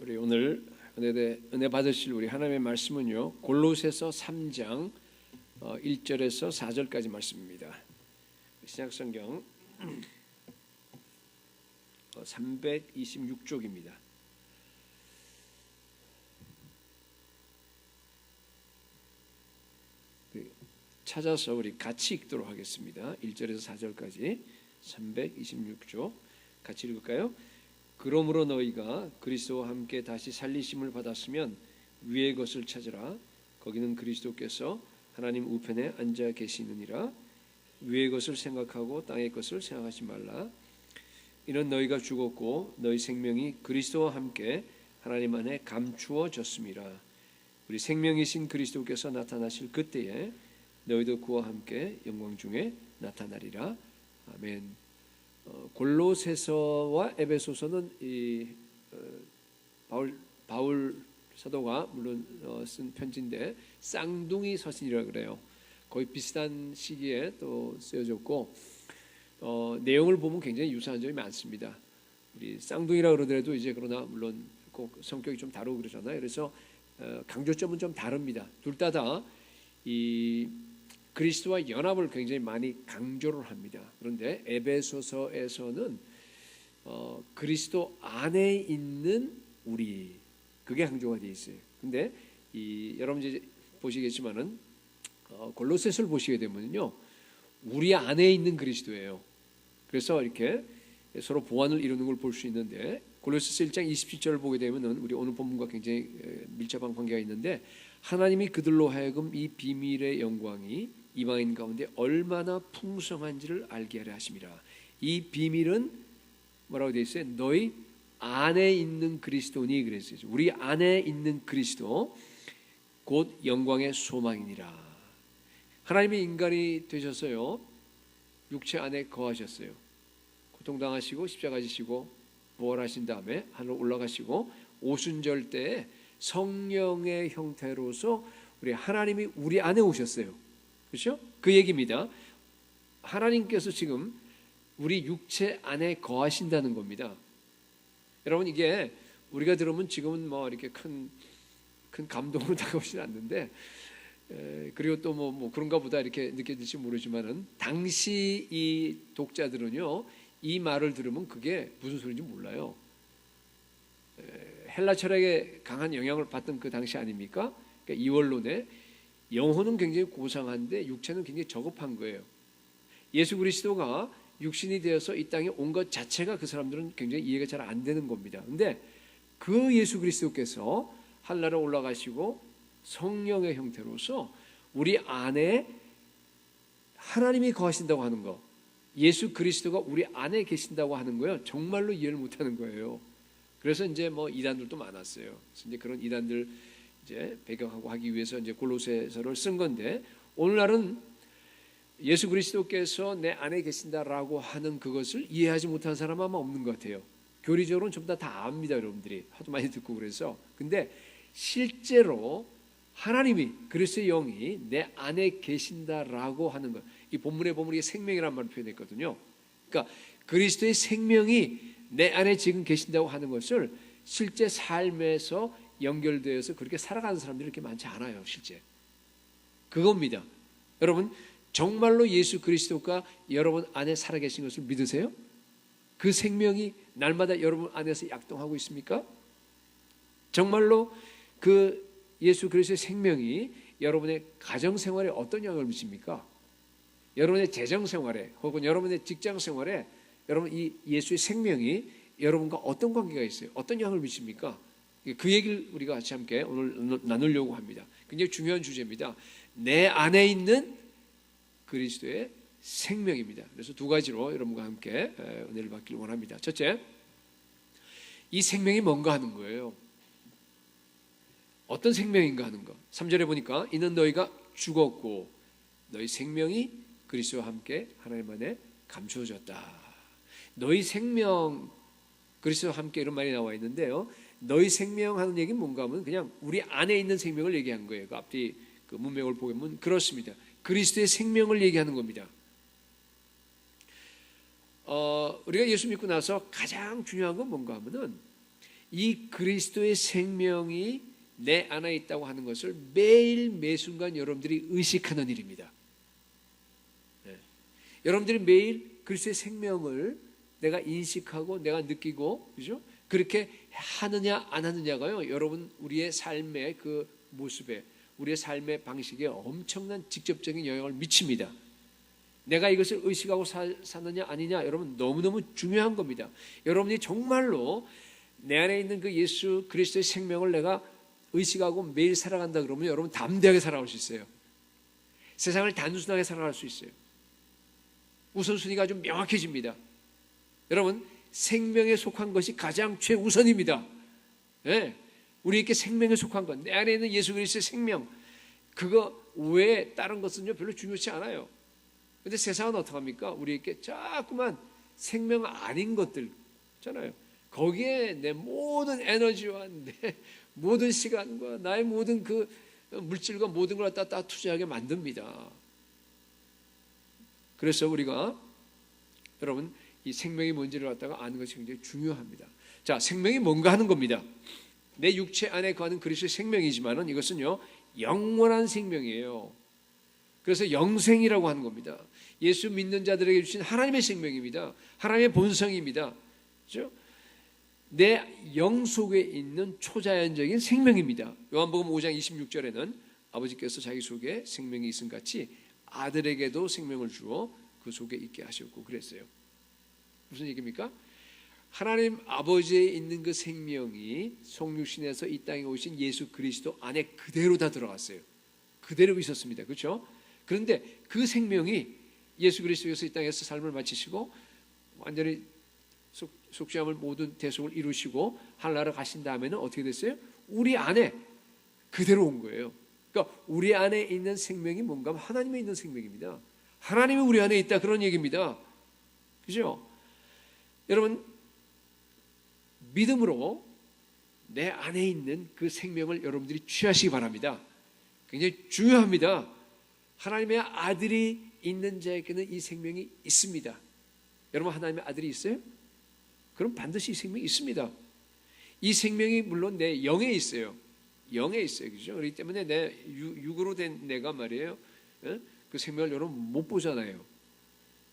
우리 오늘 은혜 받으실 우리 하나님의 말씀은요, 골로새서 3장 1절에서 4절까지 말씀입니다. 신약성경 326쪽입니다. 찾아서 우리 같이 읽도록 하겠습니다. 1절에서 4절까지 326쪽 같이 읽을까요? 그러므로 너희가 그리스도와 함께 다시 살리심을 받았으면 위의 것을 찾으라. 거기는 그리스도께서 하나님 우편에 앉아 계시느니라. 위의 것을 생각하고 땅의 것을 생각하지 말라. 이는 너희가 죽었고 너희 생명이 그리스도와 함께 하나님 안에 감추어졌음이라. 우리 생명이신 그리스도께서 나타나실 그때에 너희도 그와 함께 영광 중에 나타나리라. 아멘. 골로새서와 에베소서는 바울 사도가 물론 쓴 편지인데 쌍둥이 서신이라 그래요. 거의 비슷한 시기에 또 쓰여졌고 내용을 보면 굉장히 유사한 점이 많습니다. 우리 쌍둥이라 그러더라도 이제 그러나 물론 꼭 성격이 좀 다르고 그러잖아요. 그래서 강조점은 좀 다릅니다. 둘 다 이 그리스도와 연합을 굉장히 많이 강조를 합니다. 그런데 에베소서에서는 그리스도 안에 있는 우리, 그게 강조가 되어 있어요. 근데 여러분 이제 보시겠지만은 골로새서를 보시게 되면요, 우리 안에 있는 그리스도예요. 그래서 이렇게 서로 보완을 이루는 걸 볼 수 있는데, 골로새서 1장 27절을 보게 되면은 우리 오늘 본문과 굉장히 밀접한 관계가 있는데, 하나님이 그들로 하여금 이 비밀의 영광이 이방인 가운데 얼마나 풍성한지를 알게 하려 하심이라. 이 비밀은 뭐라고 되어 있어요? 너희 안에 있는 그리스도니 그랬어요. 우리 안에 있는 그리스도 곧 영광의 소망이니라. 하나님이 인간이 되셔서요, 육체 안에 거하셨어요. 고통당하시고 십자가 지시고 부활하신 다음에 하늘로 올라가시고 오순절 때에 성령의 형태로서 우리 하나님이 우리 안에 오셨어요. 그렇죠? 그 얘기입니다. 하나님께서 지금 우리 육체 안에 거하신다는 겁니다. 여러분, 이게 우리가 들으면 지금은 뭐 이렇게 큰 감동으로 다가오지는 않는데, 그리고 또 뭐 그런가 보다 이렇게 느껴질지 모르지만은 당시 이 독자들은요, 이 말을 들으면 그게 무슨 소리인지 몰라요. 헬라 철학에 강한 영향을 받던 그 당시 아닙니까? 그러니까 이원론에 영혼은 굉장히 고상한데 육체는 굉장히 저급한 거예요. 예수 그리스도가 육신이 되어서 이 땅에 온 것 자체가 그 사람들은 굉장히 이해가 잘 안 되는 겁니다. 근데 그 예수 그리스도께서 하늘나라로 올라가시고 성령의 형태로서 우리 안에 하나님이 거하신다고 하는 거, 예수 그리스도가 우리 안에 계신다고 하는 거예요. 정말로 이해를 못하는 거예요. 그래서 이제 뭐 이단들도 많았어요. 그래서 이제 그런 이단들 이제 배격하고 하기 위해서 이제 골로새서를 쓴 건데, 오늘날은 예수 그리스도께서 내 안에 계신다라고 하는 그것을 이해하지 못하는 사람은 아마 없는 것 같아요. 교리적으로는 전부 다 압니다, 여러분들이 하도 많이 듣고 그래서. 근데 실제로 하나님이, 그리스도의 영이 내 안에 계신다라고 하는 것, 이 본문에 보면 이게 생명이라는 말을 표현했거든요. 그러니까 그리스도의 생명이 내 안에 지금 계신다고 하는 것을 실제 삶에서 연결되어서 그렇게 살아가는 사람들이 이렇게 많지 않아요. 실제 그겁니다. 여러분, 정말로 예수 그리스도가 여러분 안에 살아계신 것을 믿으세요? 그 생명이 날마다 여러분 안에서 약동하고 있습니까? 정말로 그 예수 그리스도의 생명이 여러분의 가정생활에 어떤 영향을 미칩니까? 여러분의 재정생활에 혹은 여러분의 직장생활에 여러분 이 예수의 생명이 여러분과 어떤 관계가 있어요? 어떤 영향을 미칩니까? 그 얘기를 우리가 같이 함께 오늘 나누려고 합니다. 굉장히 중요한 주제입니다. 내 안에 있는 그리스도의 생명입니다. 그래서 두 가지로 여러분과 함께 은혜를 받기를 원합니다. 첫째, 이 생명이 뭔가 하는 거예요. 어떤 생명인가 하는 거. 3절에 보니까 이는 너희가 죽었고 너희 생명이 그리스도와 함께 하나님 안에 감추어졌다. 너희 생명, 그리스도와 함께 이런 말이 나와 있는데요, 너희 생명 하는 얘기는 뭔가 하면 그냥 우리 안에 있는 생명을 얘기한 거예요. 그 앞뒤 그 문맥을 보면 그렇습니다. 그리스도의 생명을 얘기하는 겁니다. 우리가 예수 믿고 나서 가장 중요한 건 뭔가 하면은 이 그리스도의 생명이 내 안에 있다고 하는 것을 매일 매순간 여러분들이 의식하는 일입니다. 네. 여러분들이 매일 그리스도의 생명을 내가 인식하고 내가 느끼고, 그죠? 그렇게 하느냐 안 하느냐가요, 여러분 우리의 삶의 그 모습에, 우리의 삶의 방식에 엄청난 직접적인 영향을 미칩니다. 내가 이것을 의식하고 사느냐 아니냐, 여러분 너무너무 중요한 겁니다. 여러분이 정말로 내 안에 있는 그 예수 그리스도의 생명을 내가 의식하고 매일 살아간다 그러면 여러분 담대하게 살아갈 수 있어요. 세상을 단순하게 살아갈 수 있어요. 우선순위가 좀 명확해집니다. 여러분, 생명에 속한 것이 가장 최우선입니다. 네. 우리에게 생명에 속한 것, 내 안에 있는 예수 그리스도의 생명, 그거 외에 다른 것은요 별로 중요치 않아요. 근데 세상은 어떻게 합니까? 우리에게 자꾸만 생명 아닌 것들 있잖아요. 거기에 내 모든 에너지와 내 모든 시간과 나의 모든 그 물질과 모든 걸 갖다 투자하게 만듭니다. 그래서 우리가 여러분 이 생명이 뭔지를 갖다가 아는 것이 굉장히 중요합니다. 자, 생명이 뭔가 하는 겁니다. 내 육체 안에 거하는 그리스도의 생명이지만은 이것은요 영원한 생명이에요. 그래서 영생이라고 하는 겁니다. 예수 믿는 자들에게 주신 하나님의 생명입니다. 하나님의 본성입니다. 그렇죠? 내 영 속에 있는 초자연적인 생명입니다. 요한복음 5장 26절에는 아버지께서 자기 속에 생명이 있음 같이 아들에게도 생명을 주어 그 속에 있게 하셨고 그랬어요. 무슨 얘기입니까? 하나님 아버지에 있는 그 생명이 성육신에서 이 땅에 오신 예수 그리스도 안에 그대로 다 들어갔어요. 그대로 있었습니다. 그렇죠? 그런데 그 생명이 예수 그리스도께서 이 땅에서 삶을 마치시고 완전히 속죄함을 모든 대속을 이루시고 하늘나라 가신 다음에는 어떻게 됐어요? 우리 안에 그대로 온 거예요. 그러니까 우리 안에 있는 생명이 뭔가 하나님에 있는 생명입니다. 하나님이 우리 안에 있다, 그런 얘기입니다. 그죠? 여러분, 믿음으로 내 안에 있는 그 생명을 여러분들이 취하시기 바랍니다. 굉장히 중요합니다. 하나님의 아들이 있는 자에게는 이 생명이 있습니다. 여러분, 하나님의 아들이 있어요? 그럼 반드시 이 생명이 있습니다. 이 생명이 물론 내 영에 있어요. 영에 있어요. 그죠? 그렇기 때문에 내 육으로 된 내가 말이에요. 그 생명을 여러분 못 보잖아요.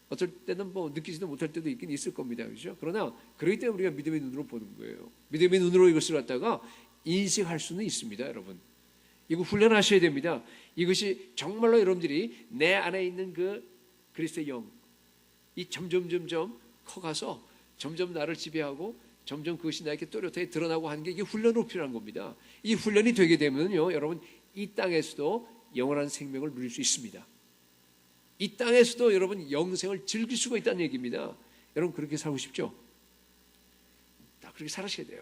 어떨 때는 뭐 느끼지도 못할 때도 있긴 있을 겁니다. 그죠? 그러나 그렇기 때문에 우리가 믿음의 눈으로 보는 거예요. 믿음의 눈으로 이것을 갖다가 인식할 수는 있습니다. 여러분, 이거 훈련하셔야 됩니다. 이것이 정말로 여러분들이 내 안에 있는 그 그리스도의 영, 이 점점 커가서 점점 나를 지배하고 점점 그것이 나에게 또렷하게 드러나고 하는 게 이게 훈련으로 필요한 겁니다. 이 훈련이 되게 되면요, 여러분 이 땅에서도 영원한 생명을 누릴 수 있습니다. 이 땅에서도 여러분 영생을 즐길 수가 있다는 얘기입니다. 여러분 그렇게 살고 싶죠? 다 그렇게 살아셔야 돼요.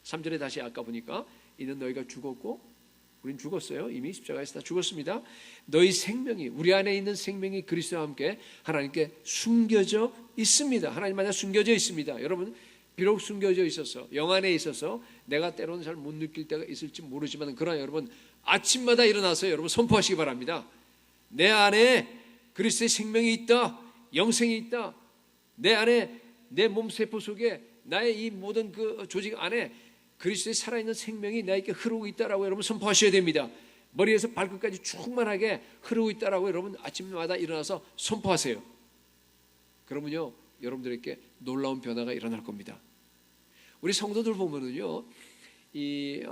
3절에 다시 아까 보니까 이는 너희가 죽었고, 우린 죽었어요. 이미 십자가에서 다 죽었습니다. 너희 생명이, 우리 안에 있는 생명이 그리스도와 함께 하나님께 숨겨져 있습니다. 하나님 안에 숨겨져 있습니다. 여러분, 비록 숨겨져 있어서 영 안에 있어서 내가 때로는 잘 못 느낄 때가 있을지 모르지만, 그러나 여러분 아침마다 일어나서 여러분 선포하시기 바랍니다. 내 안에 그리스도의 생명이 있다, 영생이 있다. 내 안에, 내 몸 세포 속에, 나의 이 모든 그 조직 안에 그리스도의 살아있는 생명이 나에게 흐르고 있다라고 여러분 선포하셔야 됩니다. 머리에서 발끝까지 충만하게 흐르고 있다라고 여러분 아침마다 일어나서 선포하세요. 그러면요, 여러분들에게 놀라운 변화가 일어날 겁니다. 우리 성도들 보면은요, 이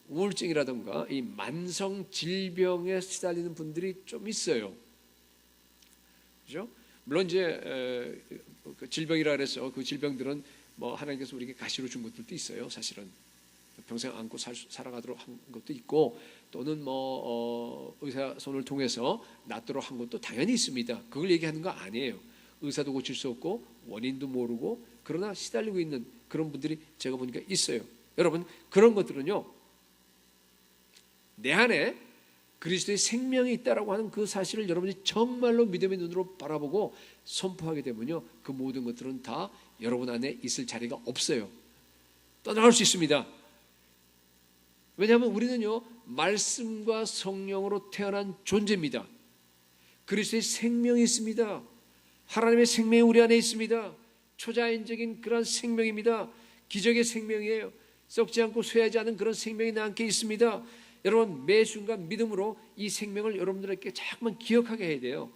우울증이라든가 이 만성 질병에 시달리는 분들이 좀 있어요. 그죠? 물론 이제 질병이라 그래서 그 질병들은 뭐 하나님께서 우리에게 가시로 준 것들도 있어요. 사실은 평생 안고 살아가도록 한 것도 있고, 또는 뭐 의사 손을 통해서 낫도록 한 것도 당연히 있습니다. 그걸 얘기하는 거 아니에요. 의사도 고칠 수 없고 원인도 모르고 그러나 시달리고 있는 그런 분들이 제가 보니까 있어요. 여러분, 그런 것들은요, 내 안에 그리스도의 생명이 있다라고 하는 그 사실을 여러분이 정말로 믿음의 눈으로 바라보고 선포하게 되면요, 그 모든 것들은 다 여러분 안에 있을 자리가 없어요. 떠나갈 수 있습니다. 왜냐하면 우리는요, 말씀과 성령으로 태어난 존재입니다. 그리스도의 생명이 있습니다. 하나님의 생명이 우리 안에 있습니다. 초자연적인 그런 생명입니다. 기적의 생명이에요. 썩지 않고 쇠하지 않은 그런 생명이 나 함께 있습니다. 여러분 매 순간 믿음으로 이 생명을 여러분들에게 자꾸만 기억하게 해야 돼요.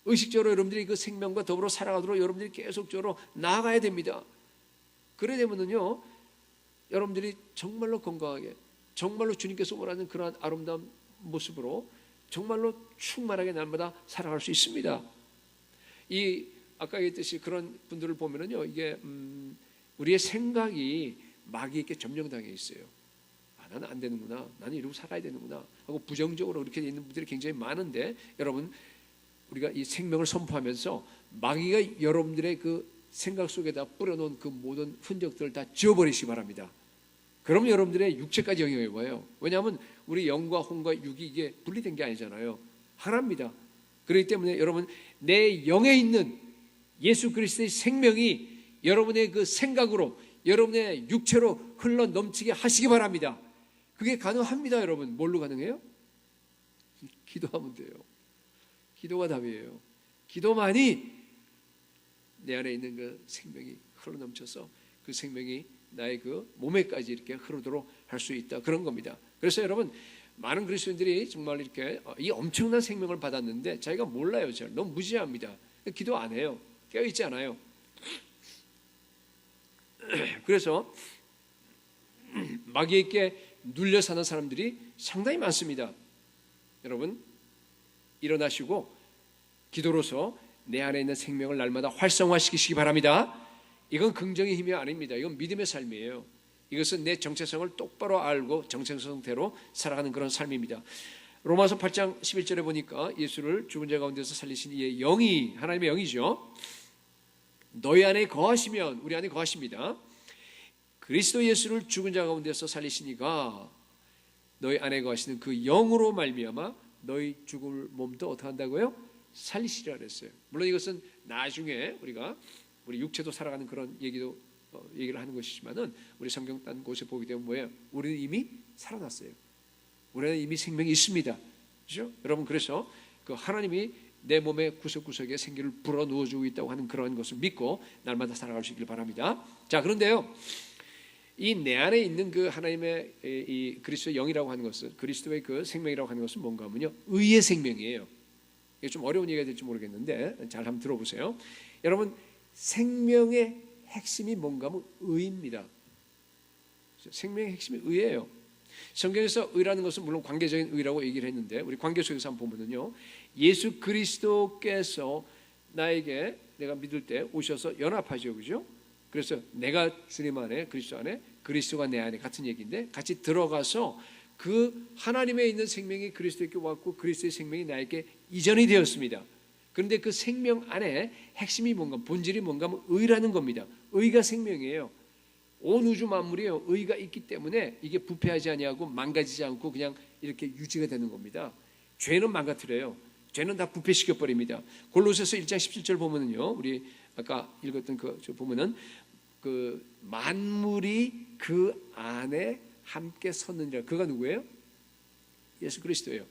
의식적으로 여러분들이 그 생명과 더불어 살아가도록 여러분들이 계속적으로 나아가야 됩니다. 그래 되면은요 여러분들이 정말로 건강하게, 정말로 주님께서 원하는 그러한 아름다운 모습으로 정말로 충만하게 날마다 살아갈 수 있습니다. 이 아까 얘기했듯이 그런 분들을 보면은요 이게 우리의 생각이 마귀에게 점령당해 있어요. 아, 나는 안 되는구나, 나는 이러고 살아야 되는구나 하고 부정적으로 그렇게 있는 분들이 굉장히 많은데, 여러분 우리가 이 생명을 선포하면서 마귀가 여러분들의 그 생각 속에다 뿌려놓은 그 모든 흔적들을 다 지워버리시기 바랍니다. 그러면 여러분들의 육체까지 영향을 입어요. 왜냐하면 우리 영과 혼과 육이 이게 분리된 게 아니잖아요. 하나입니다. 그렇기 때문에 여러분 내 영에 있는 예수 그리스도의 생명이 여러분의 그 생각으로, 여러분의 육체로 흘러 넘치게 하시기 바랍니다. 그게 가능합니다. 여러분 뭘로 가능해요? 기도하면 돼요. 기도가 답이에요. 기도만이 내 안에 있는 그 생명이 흘러 넘쳐서 그 생명이 나의 그 몸에까지 이렇게 흐르도록 할 수 있다, 그런 겁니다. 그래서 여러분 많은 그리스도인들이 정말 이렇게 이 엄청난 생명을 받았는데 자기가 몰라요. 잘 너무 무지합니다. 기도 안 해요. 깨어있지 않아요. 그래서 마귀에게 눌려 사는 사람들이 상당히 많습니다. 여러분 일어나시고 기도로서 내 안에 있는 생명을 날마다 활성화시키시기 바랍니다. 이건 긍정의 힘이 아닙니다. 이건 믿음의 삶이에요. 이것은 내 정체성을 똑바로 알고 정체성대로 살아가는 그런 삶입니다. 로마서 8장 11절에 보니까 예수를 죽은 자 가운데서 살리신 이의 영이, 하나님의 영이죠, 너희 안에 거하시면, 우리 안에 거하십니다. 그리스도 예수를 죽은 자 가운데서 살리신 이가 너희 안에 거하시는 그 영으로 말미암아 너희 죽을 몸도 어떻게 한다고요? 살리시리라 그랬어요. 물론 이것은 나중에 우리 육체도 살아가는 그런 얘기를 하는 것이지만은, 우리 성경 딴 곳에 보게 되면 뭐예요? 우리는 이미 살아났어요. 우리는 이미 생명이 있습니다. 그렇죠? 여러분, 그래서 그 하나님이 내 몸의 구석구석에 생기를 불어 넣어주고 있다고 하는 그런 것을 믿고 날마다 살아갈 수 있길 바랍니다. 자, 그런데요, 이 내 안에 있는 그 하나님의 이 그리스도의 영이라고 하는 것은, 그리스도의 그 생명이라고 하는 것은 뭔가 하면요, 의의 생명이에요. 이게 좀 어려운 얘기가 될지 모르겠는데 잘 한번 들어보세요. 여러분, 생명의 핵심이 뭔가 하면 의입니다. 생명의 핵심이 의예요. 성경에서 의라는 것은 물론 관계적인 의라고 얘기를 했는데, 우리 관계 속에서 한번 보면요, 예수 그리스도께서 나에게, 내가 믿을 때 오셔서 연합하죠, 그죠? 그래서 내가 주님 안에, 그리스도 안에, 그리스도가 내 안에, 같은 얘기인데 같이 들어가서 그 하나님에 있는 생명이 그리스도에게 왔고 그리스도의 생명이 나에게 이전이 되었습니다. 그런데 그 생명 안에 핵심이 뭔가, 본질이 뭔가 하면 의라는 겁니다. 의가 생명이에요. 온 우주 만물이요, 의가 있기 때문에 이게 부패하지 아니하고 망가지지 않고 그냥 이렇게 유지가 되는 겁니다. 죄는 망가뜨려요. 죄는 다 부패시켜 버립니다. 골로새서 1장 17절 보면은요, 우리 아까 읽었던 저 보면은 그 만물이 그 안에 함께 섰느니라. 그가 누구예요? 예수 그리스도예요.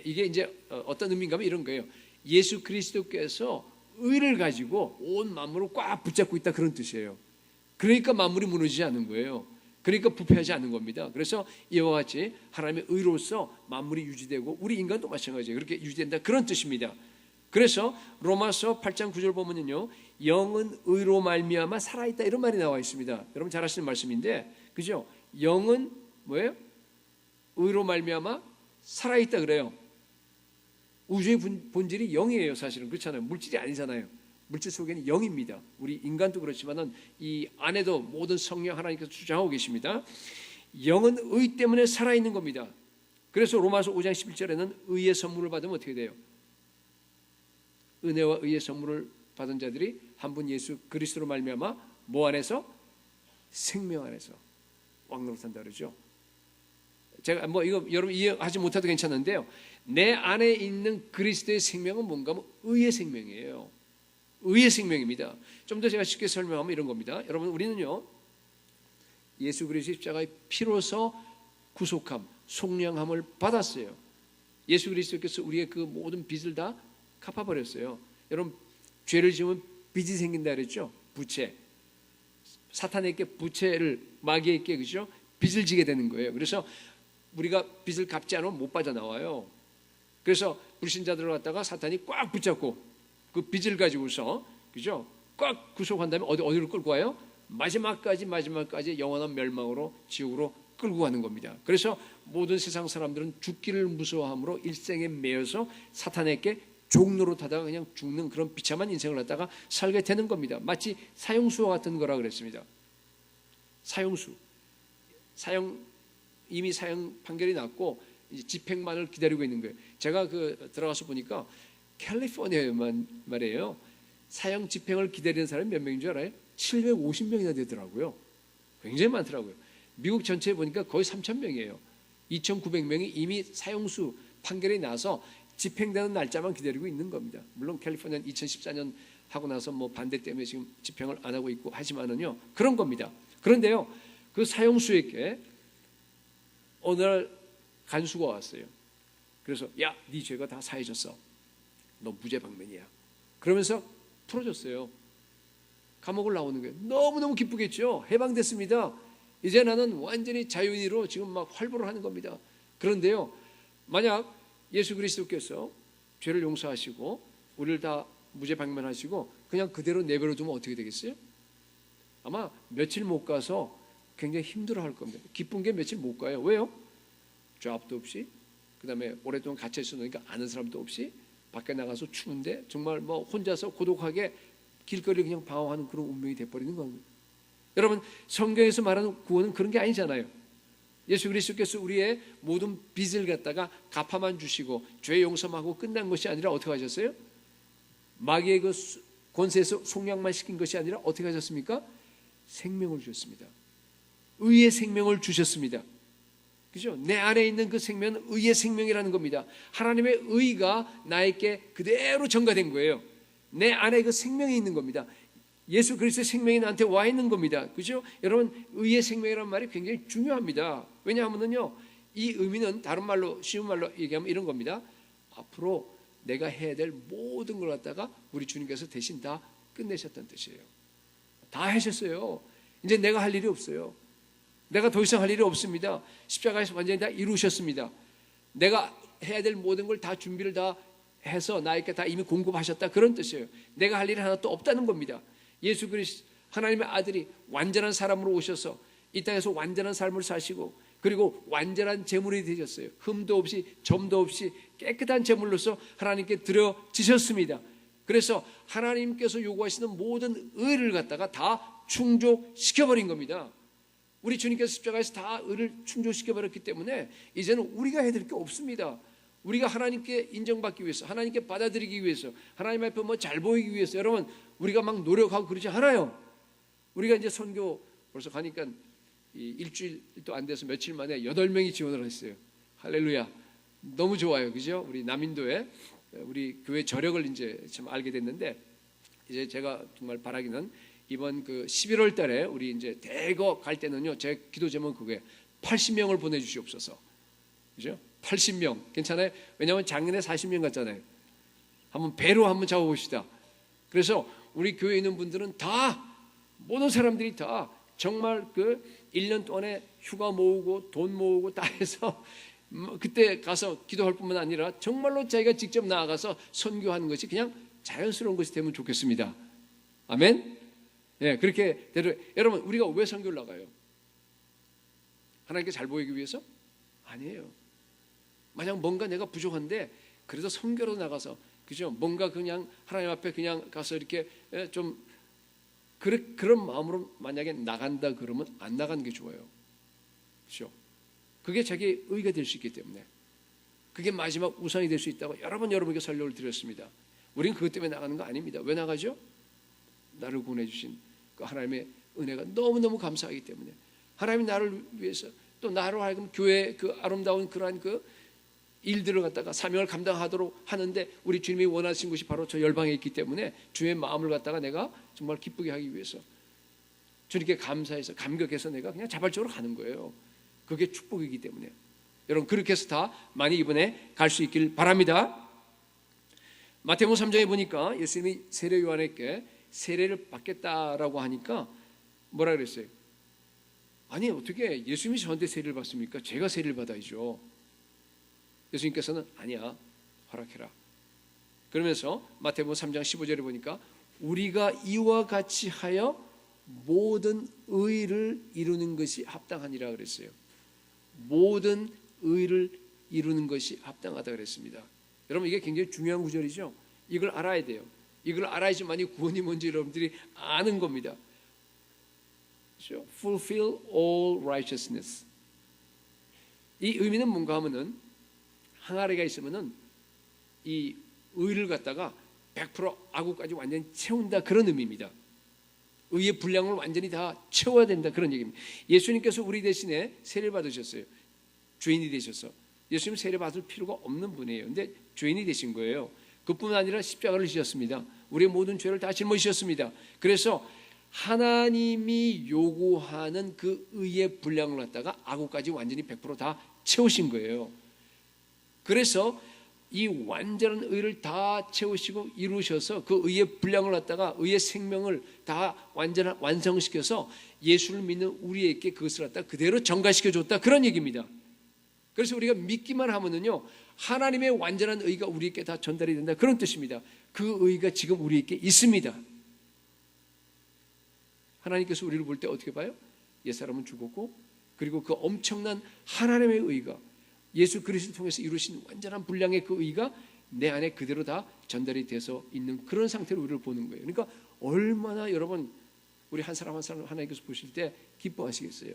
이게 이제 어떤 의미인가 하면 이런 거예요. 예수 그리스도께서 의를 가지고 온 만물을 꽉 붙잡고 있다, 그런 뜻이에요. 그러니까 만물이 무너지지 않는 거예요. 그러니까 부패하지 않는 겁니다. 그래서 이와 같이 하나님의 의로서 만물이 유지되고 우리 인간도 마찬가지예요. 그렇게 유지된다, 그런 뜻입니다. 그래서 로마서 8장 9절 보면요, 영은 의로 말미암아 살아있다, 이런 말이 나와 있습니다. 여러분 잘 아시는 말씀인데, 그죠? 영은 뭐예요? 의로 말미암아 살아있다 그래요. 우주의 본질이 영이에요. 사실은 그렇잖아요. 물질이 아니잖아요. 물질 속에는 영입니다. 우리 인간도 그렇지만은 이 안에도 모든 성령 하나님께서 주장하고 계십니다. 영은 의 때문에 살아있는 겁니다. 그래서 로마서 5장 11절에는 의의 선물을 받으면 어떻게 돼요? 은혜와 의의 선물을 받은 자들이 한 분 예수 그리스도로 말미암아 뭐 안에서? 생명 안에서 왕노릇한다 그러죠. 제가 뭐 이거 여러분 이해하지 못해도 괜찮은데요, 내 안에 있는 그리스도의 생명은 뭔가 하면 의의 생명이에요. 의의 생명입니다. 좀 더 제가 쉽게 설명하면 이런 겁니다. 여러분, 우리는요, 예수 그리스도의 십자가의 피로서 구속함, 속량함을 받았어요. 예수 그리스도께서 우리의 그 모든 빚을 다 갚아버렸어요. 여러분, 죄를 지으면 빚이 생긴다 그랬죠? 부채. 사탄에게 부채를 마귀에게 그죠? 빚을 지게 되는 거예요. 그래서 우리가 빚을 갚지 않으면 못 빠져나와요. 그래서 불신자들을 갖다가 사탄이 꽉 붙잡고 그 빚을 가지고서 그죠? 꽉 구속한 다음에 어디로 끌고 와요? 마지막까지 영원한 멸망으로 지옥으로 끌고 가는 겁니다. 그래서 모든 세상 사람들은 죽기를 무서워함으로 일생에 매여서 사탄에게 종노릇하다가 그냥 죽는 그런 비참한 인생을 갖다가 살게 되는 겁니다. 마치 사형수와 같은 거라 그랬습니다. 사형수, 이미 사형 판결이 났고 이제 집행만을 기다리고 있는 거예요. 제가 들어가서 보니까 캘리포니아에만 말이에요. 사형 집행을 기다리는 사람이 몇 명인 줄 알아요? 750명이나 되더라고요. 굉장히 많더라고요. 미국 전체에 보니까 거의 3,000명이에요. 2,900명이 이미 사형수 판결이 나서 집행되는 날짜만 기다리고 있는 겁니다. 물론 캘리포니아는 2014년 하고 나서 뭐 반대 때문에 지금 집행을 안 하고 있고 하지만은요, 그런 겁니다. 그런데요, 그 사형수에게 어느 날 간수가 왔어요. 그래서 야, 네 죄가 다 사해졌어. 너 무죄방면이야. 그러면서 풀어줬어요. 감옥을 나오는 거예요. 너무너무 기쁘겠죠. 해방됐습니다. 이제 나는 완전히 자유인으로 지금 막 활보를 하는 겁니다. 그런데요, 만약 예수 그리스도께서 죄를 용서하시고 우리를 다 무죄방면하시고 그냥 그대로 내버려 두면 어떻게 되겠어요? 아마 며칠 못 가서 굉장히 힘들어할 겁니다. 기쁜 게 며칠 못 가요. 왜요? 잡도 없이, 그 다음에 오랫동안 갇혀 있으니까 아는 사람도 없이, 밖에 나가서 추운데 정말 뭐 혼자서 고독하게 길거리를 그냥 방황하는 그런 운명이 돼버리는 겁니다. 여러분, 성경에서 말하는 구원은 그런 게 아니잖아요. 예수 그리스도께서 우리의 모든 빚을 갖다가 갚아만 주시고 죄 용서만 하고 끝난 것이 아니라 어떻게 하셨어요? 마귀의 그 권세에서 속량만 시킨 것이 아니라 어떻게 하셨습니까? 생명을 주셨습니다. 의의 생명을 주셨습니다. 그죠? 내 안에 있는 그 생명은 의의 생명이라는 겁니다. 하나님의 의가 나에게 그대로 전가된 거예요. 내 안에 그 생명이 있는 겁니다. 예수 그리스도의 생명이 나한테 와 있는 겁니다. 그죠? 여러분, 의의 생명이라는 말이 굉장히 중요합니다. 왜냐하면요, 이 의미는 다른 말로, 쉬운 말로 얘기하면 이런 겁니다. 앞으로 내가 해야 될 모든 걸 갖다가 우리 주님께서 대신 다 끝내셨다는 뜻이에요. 다 하셨어요. 이제 내가 할 일이 없어요. 내가 더 이상 할 일이 없습니다. 십자가에서 완전히 다 이루셨습니다. 내가 해야 될 모든 걸 다 준비를 다 해서 나에게 다 이미 공급하셨다, 그런 뜻이에요. 내가 할 일이 하나도 없다는 겁니다. 예수 그리스도 하나님의 아들이 완전한 사람으로 오셔서 이 땅에서 완전한 삶을 사시고 그리고 완전한 제물이 되셨어요. 흠도 없이 점도 없이 깨끗한 제물로서 하나님께 드려지셨습니다. 그래서 하나님께서 요구하시는 모든 의를 갖다가 다 충족시켜버린 겁니다. 우리 주님께서 십자가에서 다 의를 충족시켜버렸기 때문에 이제는 우리가 해야 될 게 없습니다. 우리가 하나님께 인정받기 위해서, 하나님께 받아들이기 위해서, 하나님 앞에 뭐 잘 보이기 위해서 여러분, 우리가 막 노력하고 그러지 않아요. 우리가 이제 선교 벌써 가니까 일주일도 안 돼서 며칠 만에 8명이 지원을 했어요. 할렐루야. 너무 좋아요. 그죠? 우리 남인도에 우리 교회 저력을 이제 참 알게 됐는데, 이제 제가 정말 바라기는 이번 그 11월 달에 우리 이제 대거 갈 때는요, 제 기도 제목은 그거예요. 80명을 보내주시옵소서. 그죠? 80명. 괜찮아요? 왜냐하면 작년에 40명 갔잖아요. 한번 배로 한번 잡아봅시다. 그래서 우리 교회에 있는 분들은 다, 모든 사람들이 다 정말 그 1년 동안에 휴가 모으고 돈 모으고 다 해서 그때 가서 기도할 뿐만 아니라 정말로 자기가 직접 나아가서 선교하는 것이 그냥 자연스러운 것이 되면 좋겠습니다. 아멘? 예, 그렇게 여러분, 우리가 왜 선교를 나가요? 하나님께 잘 보이기 위해서? 아니에요. 만약 뭔가 내가 부족한데 그래도 선교로 나가서, 그죠? 뭔가 그냥 하나님 앞에 그냥 가서 이렇게 좀 그런 마음으로 만약에 나간다 그러면 안 나가는 게 좋아요. 그렇죠? 그게 자기 의가 될 수 있기 때문에, 그게 마지막 우상이 될 수 있다고 여러분에게 설교를 드렸습니다. 우리는 그것 때문에 나가는 거 아닙니다. 왜 나가죠? 나를 구원해 주신 그 하나님의 은혜가 너무너무 감사하기 때문에, 하나님이 나를 위해서 또 나로 하여금 교회의 그 아름다운 그러한 그 일들을 갖다가 사명을 감당하도록 하는데 우리 주님이 원하신 것이 바로 저 열방에 있기 때문에 주의 마음을 갖다가 내가 정말 기쁘게 하기 위해서 주님께 감사해서 감격해서 내가 그냥 자발적으로 가는 거예요. 그게 축복이기 때문에 여러분, 그렇게 해서 다 많이 이번에 갈 수 있길 바랍니다. 마태복음 3장에 보니까 예수님이 세례 요한에게 세례를 받겠다라고 하니까 뭐라 그랬어요? 아니 어떻게 예수님이 저한테 세례를 받습니까? 제가 세례를 받아야죠. 예수님께서는 아니야, 허락해라. 그러면서 마태복음 3장 15절에 보니까 우리가 이와 같이 하여 모든 의를 이루는 것이 합당하니라 그랬어요. 모든 의를 이루는 것이 합당하다 그랬습니다. 여러분 이게 굉장히 중요한 구절이죠. 이걸 알아야 돼요. 이걸 알아야지만이 구원이 뭔지 여러분들이 아는 겁니다. 그렇죠? Fulfill all righteousness. 이 의미는 뭔가 하면은 항아리가 있으면은 이 의를 갖다가 100% 아구까지 완전히 채운다, 그런 의미입니다. 의의 분량을 완전히 다 채워야 된다, 그런 얘기입니다. 예수님께서 우리 대신에 세례를 받으셨어요. 죄인이 되셔서. 예수님 세례 받을 필요가 없는 분이에요. 근데 죄인이 되신 거예요. 그뿐만 아니라 십자가를 지셨습니다. 우리의 모든 죄를 다 짊어지셨습니다. 그래서 하나님이 요구하는 그 의의 분량을 갖다가 아구까지 완전히 100%다 채우신 거예요. 그래서 이 완전한 의를 다 채우시고 이루셔서 그 의의 분량을 갖다가 의의 생명을 다 완성시켜서 예수를 믿는 우리에게 그것을 갖다 그대로 전가시켜 줬다, 그런 얘기입니다. 그래서 우리가 믿기만 하면은요, 하나님의 완전한 의가 우리에게 다 전달이 된다, 그런 뜻입니다. 그 의가 지금 우리에게 있습니다. 하나님께서 우리를 볼 때 어떻게 봐요? 옛사람은 죽었고, 그리고 그 엄청난 하나님의 의가 예수 그리스도를 통해서 이루신 완전한 분량의 그 의가 내 안에 그대로 다 전달이 돼서 있는 그런 상태로 우리를 보는 거예요. 그러니까 얼마나 여러분 우리 한 사람 한 사람 하나님께서 보실 때 기뻐하시겠어요?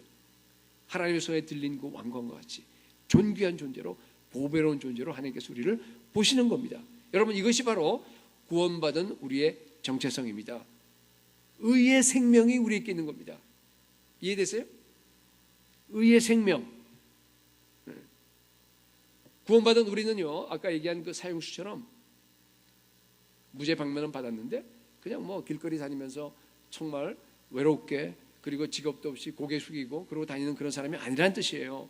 하나님의 손에 들린 그 왕관과 같이 존귀한 존재로, 보배로운 존재로 하나님께서 우리를 보시는 겁니다. 여러분 이것이 바로 구원받은 우리의 정체성입니다. 의의 생명이 우리에게 있는 겁니다. 이해되세요? 의의 생명. 구원받은 우리는요, 아까 얘기한 그 사형수처럼 무죄 방면은 받았는데 그냥 뭐 길거리 다니면서 정말 외롭게, 그리고 직업도 없이 고개 숙이고 그러고 다니는 그런 사람이 아니라는 뜻이에요.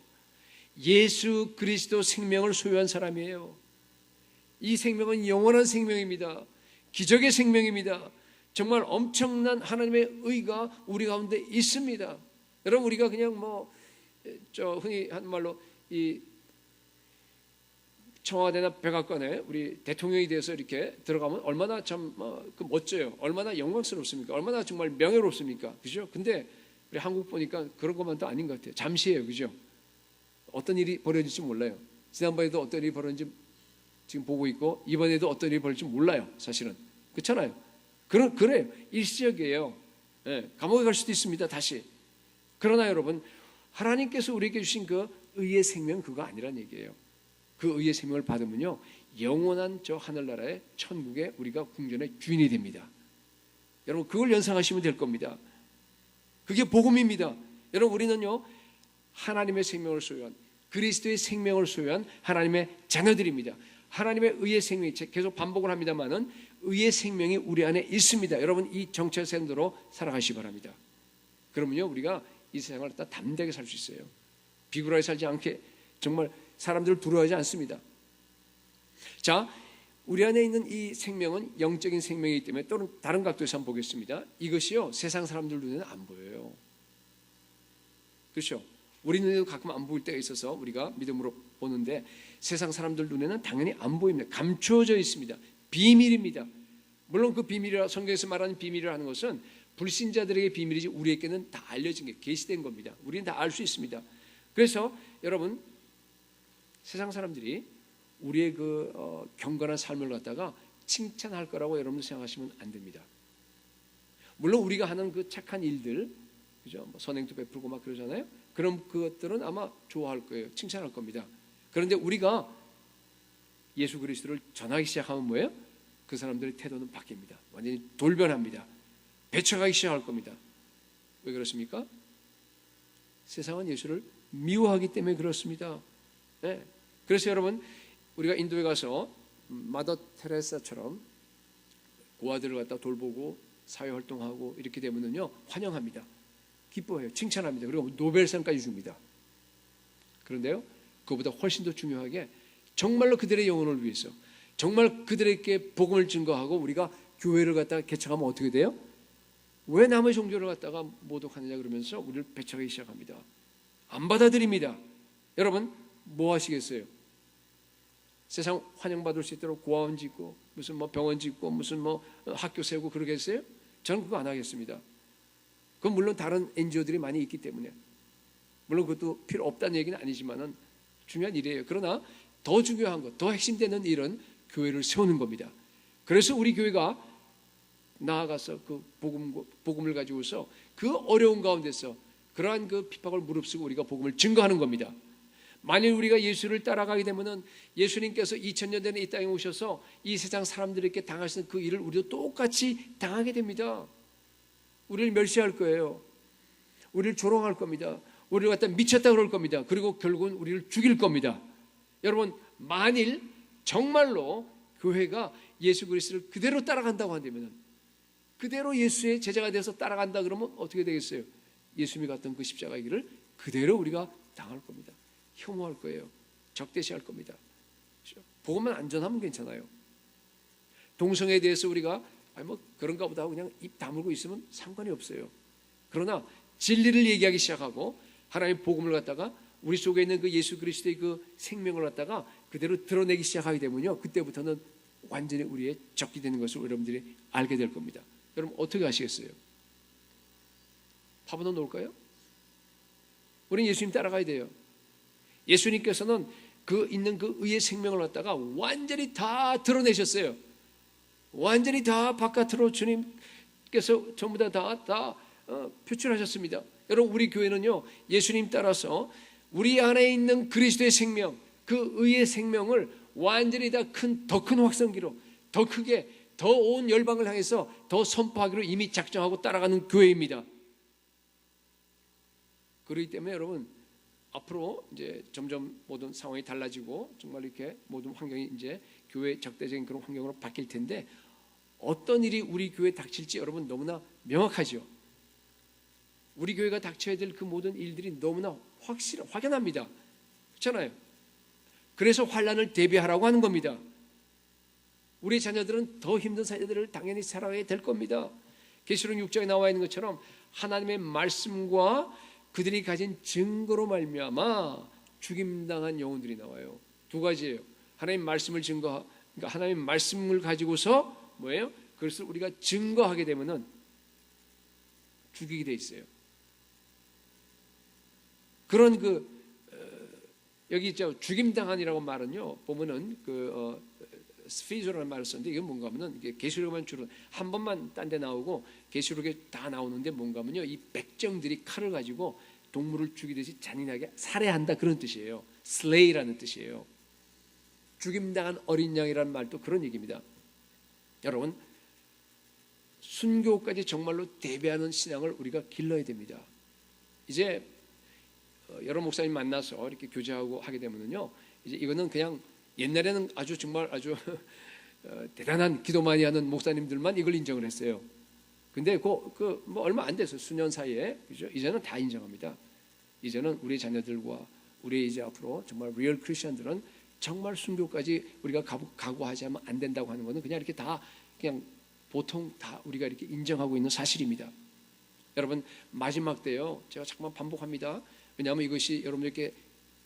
예수 그리스도 생명을 소유한 사람이에요. 이 생명은 영원한 생명입니다. 기적의 생명입니다. 정말 엄청난 하나님의 의가 우리 가운데 있습니다. 여러분 우리가 그냥 흔히 한 말로 이 청와대나 백악관에 우리 대통령이 돼서 이렇게 들어가면 얼마나 참 멋져요. 얼마나 영광스럽습니까? 얼마나 정말 명예롭습니까? 그죠? 근데 우리 한국 보니까 그런 것만도 아닌 것 같아요. 잠시예요. 그죠? 어떤 일이 벌어질지 몰라요. 지난번에도 어떤 일이 벌어진지 지금 보고 있고, 이번에도 어떤 일이 벌어질지 몰라요. 사실은. 그렇잖아요. 그래요. 일시적이에요. 네, 감옥에 갈 수도 있습니다. 다시. 그러나 여러분, 하나님께서 우리에게 주신 그 의의 생명, 그거 아니란 얘기예요. 그 의의 생명을 받으면요, 영원한 저 하늘나라의 천국에 우리가 궁전의 주인이 됩니다. 여러분 그걸 연상하시면 될 겁니다. 그게 복음입니다. 여러분 우리는요, 하나님의 생명을 소유한, 그리스도의 생명을 소유한 하나님의 자녀들입니다. 하나님의 의의 생명이, 계속 반복을 합니다만은 의의 생명이 우리 안에 있습니다. 여러분 이 정체성대로 살아가시기 바랍니다. 그러면요, 우리가 이 세상을 다 담대하게 살 수 있어요. 비굴하게 살지 않게, 정말 사람들을 두려워하지 않습니다. 자, 우리 안에 있는 이 생명은 영적인 생명이기 때문에, 또는 다른 각도에서 한번 보겠습니다. 이것이요, 세상 사람들 눈에는 안 보여요. 그렇죠? 우리 눈에도 가끔 안 보일 때가 있어서 우리가 믿음으로 보는데, 세상 사람들 눈에는 당연히 안 보입니다. 감추어져 있습니다. 비밀입니다. 물론 그 비밀이라, 성경에서 말하는 비밀이라 하는 것은 불신자들에게 비밀이지 우리에게는 다 알려진 게 계시된 겁니다. 우리는 다 알 수 있습니다. 그래서 여러분, 세상 사람들이 우리의 그 경건한 삶을 갖다가 칭찬할 거라고 여러분 생각하시면 안 됩니다. 물론 우리가 하는 그 착한 일들, 그죠? 선행도 베풀고 막 그러잖아요. 그런 그것들은 아마 좋아할 거예요. 칭찬할 겁니다. 그런데 우리가 예수 그리스도를 전하기 시작하면 뭐예요? 그 사람들의 태도는 바뀝니다. 완전히 돌변합니다. 배척하기 시작할 겁니다. 왜 그렇습니까? 세상은 예수를 미워하기 때문에 그렇습니다. 네. 그래서 여러분, 우리가 인도에 가서 마더 테레사처럼 고아들을 갖다 돌보고 사회활동하고 이렇게 되면요, 환영합니다. 기뻐해요. 칭찬합니다. 그리고 노벨상까지 줍니다. 그런데요, 그보다 훨씬 더 중요하게 정말로 그들의 영혼을 위해서, 정말 그들에게 복음을 증거하고 우리가 교회를 갖다가 개척하면 어떻게 돼요? 왜 남의 종교를 갖다가 모독하느냐 그러면서 우리를 배척하기 시작합니다. 안 받아들입니다. 여러분 뭐 하시겠어요? 세상 환영받을 수 있도록 고아원 짓고 무슨 뭐 병원 짓고 무슨 뭐 학교 세우고 그러겠어요? 저는 그거 안 하겠습니다. 그건 물론 다른 NGO들이 많이 있기 때문에, 물론 그것도 필요 없다는 얘기는 아니지만은 중요한 일이에요. 그러나 더 중요한 것, 더 핵심되는 일은 교회를 세우는 겁니다. 그래서 우리 교회가 나아가서 그 복음을 가지고서 그 어려운 가운데서 그러한 그 핍박을 무릅쓰고 우리가 복음을 증거하는 겁니다. 만일 우리가 예수를 따라가게 되면은 예수님께서 2000년 전에 이 땅에 오셔서 이 세상 사람들에게 당하시는 그 일을 우리도 똑같이 당하게 됩니다. 우리를 멸시할 거예요. 우리를 조롱할 겁니다. 우리를 갖다 미쳤다 그럴 겁니다. 그리고 결국은 우리를 죽일 겁니다. 여러분 만일 정말로 교회가 예수 그리스도를 그대로 따라간다고 한다면, 그대로 예수의 제자가 돼서 따라간다 그러면 어떻게 되겠어요? 예수님이 갔던 그 십자가의 길을 그대로 우리가 당할 겁니다. 혐오할 거예요. 적대시할 겁니다. 복음만 안전하면 괜찮아요. 동성애에 대해서 우리가 뭐 그런가 보다 하고 그냥 입 다물고 있으면 상관이 없어요. 그러나 진리를 얘기하기 시작하고 하나님의 복음을 갖다가 우리 속에 있는 그 예수 그리스도의 그 생명을 갖다가 그대로 드러내기 시작하게 되면요, 그때부터는 완전히 우리의 적이 되는 것을 여러분들이 알게 될 겁니다. 여러분 어떻게 하시겠어요? 파묻어 놓을까요? 우리는 예수님 따라가야 돼요. 예수님께서는 그 있는 그 의의 생명을 갖다가 완전히 다 드러내셨어요. 완전히 다 바깥으로 주님께서 전부 다 표출하셨습니다. 여러분 우리 교회는요, 예수님 따라서 우리 안에 있는 그리스도의 생명, 그 의의 생명을 완전히 더 큰 확성기로, 더 크게, 더 온 열방을 향해서 더 선포하기로 이미 작정하고 따라가는 교회입니다. 그렇기 때문에 여러분 앞으로 이제 점점 모든 상황이 달라지고 정말 이렇게 모든 환경이 이제 교회 적대적인 그런 환경으로 바뀔 텐데, 어떤 일이 우리 교회에 닥칠지 여러분 너무나 명확하죠. 우리 교회가 닥쳐야 될 그 모든 일들이 너무나 확연합니다. 그렇잖아요. 그래서 환난을 대비하라고 하는 겁니다. 우리 자녀들은 더 힘든 사회들을 당연히 살아가야 될 겁니다. 계시록 6장에 나와 있는 것처럼 하나님의 말씀과 그들이 가진 증거로 말미암아 죽임당한 영혼들이 나와요. 두 가지예요. 하나님 말씀을 그러니까 하나님 말씀을 가지고서 뭐예요? 그것을 우리가 증거하게 되면은 죽이게 돼 있어요. 그런 여기 있죠. 죽임당한이라고 말은요, 보면은 스피조라는 말을 썼는데 이게 뭔가 하면은 이게 계시록만 주로 한 번만 딴 데 나오고 계시록에 다 나오는데 뭔가 하면요, 이 백정들이 칼을 가지고 동물을 죽이듯이 잔인하게 살해한다 그런 뜻이에요. slay라는 뜻이에요. 죽임당한 어린 양이라는 말도 그런 얘기입니다. 여러분 순교까지 정말로 대비하는 신앙을 우리가 길러야 됩니다. 이제 여러 목사님 만나서 이렇게 교제하고 하게 되면요, 이제 이거는 그냥 옛날에는 아주 정말 아주 대단한 기도 많이 하는 목사님들만 이걸 인정을 했어요. 근데 뭐 얼마 안 돼서 수년 사이에, 그죠? 이제는 다 인정합니다. 이제는 우리 자녀들과 우리 이제 앞으로 정말 리얼 크리스천들은 정말 순교까지 우리가 각오하지 않으면 안 된다고 하는 것은 그냥 이렇게 다 그냥 보통 다 우리가 이렇게 인정하고 있는 사실입니다. 여러분 마지막 때요, 제가 잠깐 반복합니다. 왜냐하면 이것이 여러분들께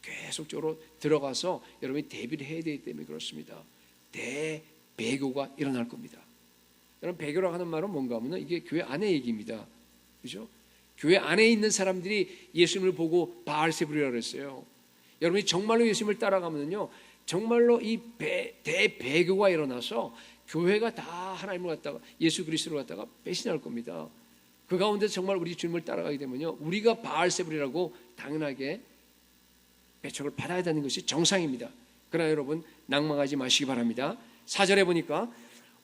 계속적으로 들어가서 여러분이 대비를 해야 되기 때문에 그렇습니다. 대배교가 일어날 겁니다. 여러분 배교라고 하는 말은 뭔가 하면 이게 교회 안의 얘기입니다. 그죠? 교회 안에 있는 사람들이 예수님을 보고 바알세불이라고 그랬어요. 여러분이 정말로 예수님을 따라가면요, 정말로 이 대배교가 일어나서 교회가 다 하나님을 갖다가 예수 그리스도를 갖다가 배신할 겁니다. 그 가운데 정말 우리 주님을 따라가게 되면요, 우리가 바알세불이라고 당연하게 배척을 받아야 되는 것이 정상입니다. 그러나 여러분 낭망하지 마시기 바랍니다. 4절에 보니까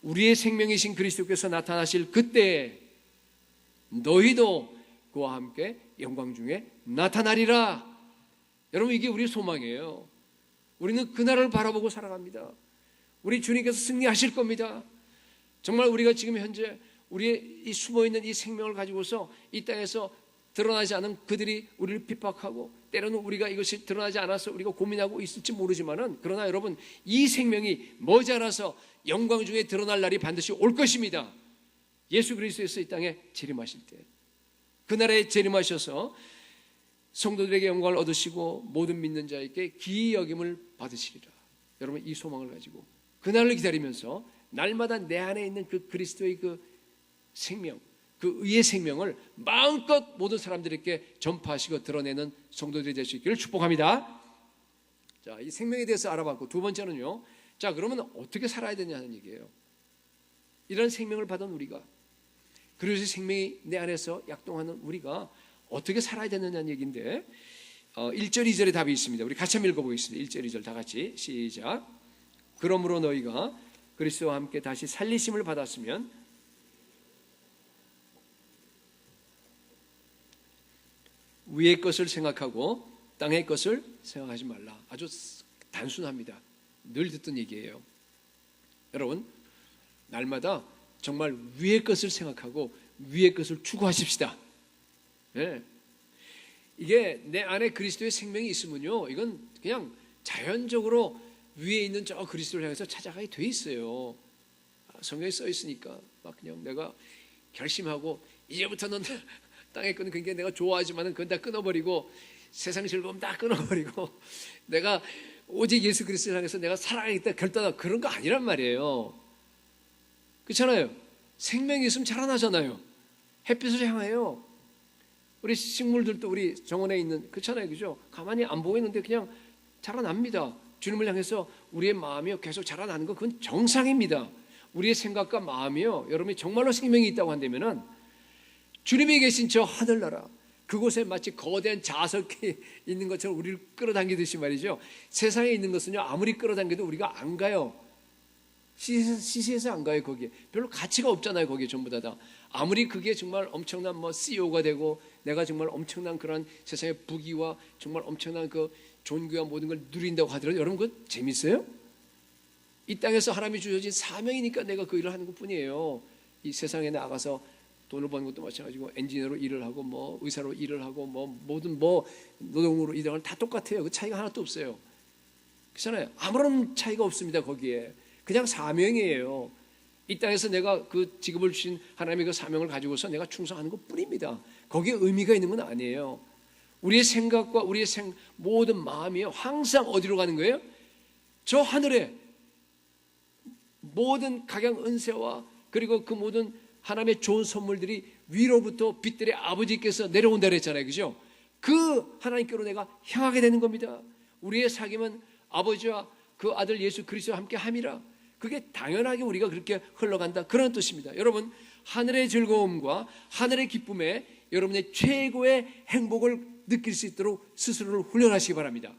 우리의 생명이신 그리스도께서 나타나실 그때 너희도 그와 함께 영광 중에 나타나리라. 여러분 이게 우리의 소망이에요. 우리는 그날을 바라보고 살아갑니다. 우리 주님께서 승리하실 겁니다. 정말 우리가 지금 현재 우리의 이 숨어있는 이 생명을 가지고서 이 땅에서 드러나지 않은 그들이 우리를 핍박하고 때로는 우리가 이것이 드러나지 않아서 우리가 고민하고 있을지 모르지만은, 그러나 여러분 이 생명이 머지않아서 영광 중에 드러날 날이 반드시 올 것입니다. 예수 그리스도에서 이 땅에 재림하실 때, 그날에 재림하셔서 성도들에게 영광을 얻으시고 모든 믿는 자에게 기이 여김을 받으시리라. 여러분, 이 소망을 가지고 그날을 기다리면서 날마다 내 안에 있는 그 그리스도의 그 생명, 그 의의 생명을 마음껏 모든 사람들에게 전파하시고 드러내는 성도들이 될 수 있기를 축복합니다. 자, 이 생명에 대해서 알아봤고, 두 번째는요, 자, 그러면 어떻게 살아야 되냐는 얘기예요. 이런 생명을 받은 우리가, 그리스도의 생명이 내 안에서 약동하는 우리가 어떻게 살아야 되느냐는 얘기인데, 1절 2절에 답이 있습니다. 우리 같이 한번 읽어보겠습니다. 1절 2절 다 같이 시작. 그러므로 너희가 그리스도와 함께 다시 살리심을 받았으면 위의 것을 생각하고 땅의 것을 생각하지 말라. 아주 단순합니다. 늘 듣던 얘기예요. 여러분, 날마다 정말 위의 것을 생각하고 위의 것을 추구하십시다. 네. 이게 내 안에 그리스도의 생명이 있으면요, 이건 그냥 자연적으로 위에 있는 저 그리스도를 향해서 찾아가게 돼 있어요. 성경에 써 있으니까 막 그냥 내가 결심하고 이제부터는 땅의 거는 굉장히 내가 좋아하지만은 그건 다 끊어버리고 세상 즐거움 다 끊어버리고 내가 오직 예수 그리스도를 향해서 내가 살아가겠다 결단하고 그런 거 아니란 말이에요. 그렇잖아요. 생명이 있으면 자라나잖아요. 햇빛을 향해요. 우리 식물들도 우리 정원에 있는, 그렇잖아요, 그죠? 가만히 안 보고 있는데 그냥 자라납니다. 주님을 향해서 우리의 마음이요 계속 자라나는 건 그건 정상입니다. 우리의 생각과 마음이요, 여러분이 정말로 생명이 있다고 한다면은 주님이 계신 저 하늘나라, 그곳에 마치 거대한 자석이 있는 것처럼 우리를 끌어당기듯이 말이죠. 세상에 있는 것은요, 아무리 끌어당겨도 우리가 안 가요. 시세에서 안 가요. 거기에 별로 가치가 없잖아요. 거기에 전부 다 아무리 그게 정말 엄청난 뭐 CEO가 되고 내가 정말 엄청난 그런 세상의 부귀와 정말 엄청난 그 존귀와 모든 걸 누린다고 하더라도 여러분, 그거 재밌어요? 이 땅에서 하나님이 주어진 사명이니까 내가 그 일을 하는 것뿐이에요. 이 세상에 나가서 돈을 버는 것도 마찬가지고 엔지니어로 일을 하고 뭐 의사로 일을 하고 뭐 모든 뭐 노동으로 일을 하는 다 똑같아요. 그 차이가 하나도 없어요. 그렇잖아요. 아무런 차이가 없습니다. 거기에 그냥 사명이에요. 이 땅에서 내가 그 직업을 주신 하나님의 그 사명을 가지고서 내가 충성하는 것 뿐입니다. 거기에 의미가 있는 건 아니에요. 우리의 생각과 우리의 모든 마음이요, 항상 어디로 가는 거예요? 저 하늘에 모든 각양 은혜와 그리고 그 모든 하나님의 좋은 선물들이 위로부터 빛들의 아버지께서 내려온다 그랬잖아요. 그죠? 그 하나님께로 내가 향하게 되는 겁니다. 우리의 사귐은 아버지와 그 아들 예수 그리스도와 함께 함이라. 그게 당연하게 우리가 그렇게 흘러간다, 그런 뜻입니다. 여러분, 하늘의 즐거움과 하늘의 기쁨에 여러분의 최고의 행복을 느낄 수 있도록 스스로를 훈련하시기 바랍니다.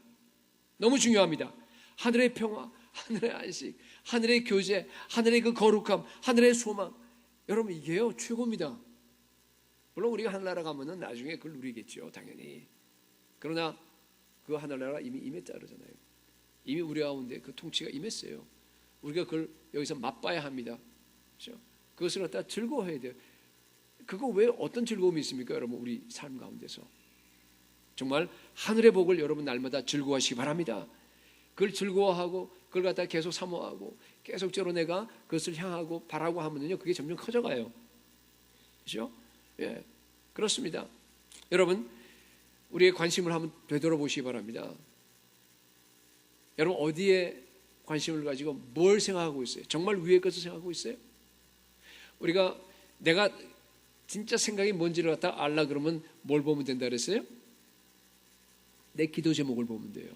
너무 중요합니다. 하늘의 평화, 하늘의 안식, 하늘의 교제, 하늘의 그 거룩함, 하늘의 소망, 여러분 이게요 최고입니다. 물론 우리가 하늘나라 가면은 나중에 그걸 누리겠죠, 당연히. 그러나 그 하늘나라가 이미 임했다 그러잖아요. 이미 우리 가운데 그 통치가 임했어요. 우리가 그걸 여기서 맛봐야 합니다. 그렇죠? 그것을 갖다 즐거워해야 돼요. 그거 왜 어떤 즐거움이 있습니까, 여러분? 우리 삶 가운데서 정말 하늘의 복을 여러분 날마다 즐거워하시기 바랍니다. 그걸 즐거워하고 그걸 갖다 계속 사모하고 계속적으로 내가 그것을 향하고 바라고 하면요, 그게 점점 커져가요. 그렇죠? 예, 그렇습니다. 여러분, 우리의 관심을 한번 되돌아보시기 바랍니다. 여러분, 어디에 관심을 가지고 뭘 생각하고 있어요? 정말 위의 것을 생각하고 있어요? 우리가 내가 진짜 생각이 뭔지를 갖다 알라 그러면 뭘 보면 된다 그랬어요? 내 기도 제목을 보면 돼요.